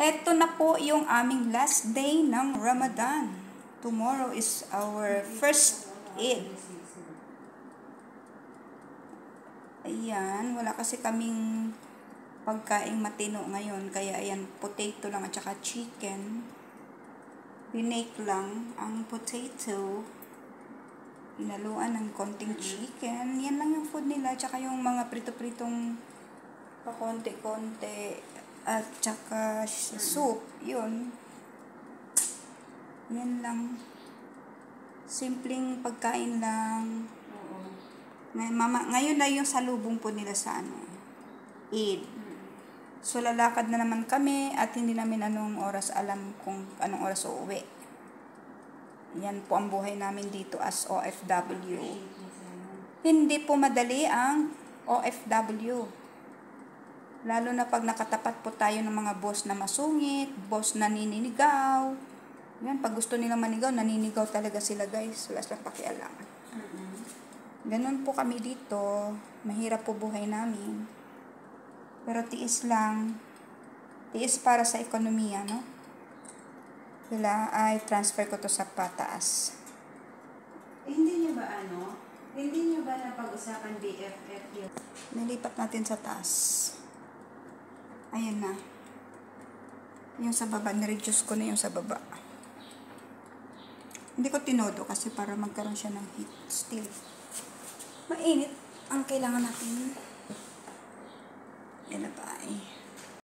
Eto na po yung aming last day ng Ramadan. Tomorrow is our first Eid. Ayan, wala kasi kaming pagkaing matino ngayon. Kaya ayan, potato lang at saka chicken. Binake lang ang potato. Inaluan ng konting chicken. Yan lang yung food nila. Tsaka yung mga prito-pritong pakonti-konti. At tsaka soup. Yun. Yan lang. Simpleng pagkain lang. Ngayon na yung salubong po nila sa Eid. So, lalakad na naman kami at hindi namin anong oras alam kung anong oras uuwi. Yan po ang buhay namin dito as OFW. Hindi po madali ang OFW. Lalo na pag nakatapat po tayo ng mga boss na masungit, boss na nininigaw. Yan, pag gusto nilang manigaw, naninigaw talaga sila guys. Wala silang pakialam. Ganun po kami dito. Mahirap po buhay namin. Pero tiis lang. Tiis para sa ekonomiya, no? Sila ay transfer ko to sa pataas. Hindi niyo ba napag-usapan BFF yun? Nilipat natin sa taas. Ayan na. Yung sa baba, nireduce ko na yung sa baba. Hindi ko tinodo kasi para magkaroon siya ng heat still. Mainit ang kailangan natin. Yan na ba eh.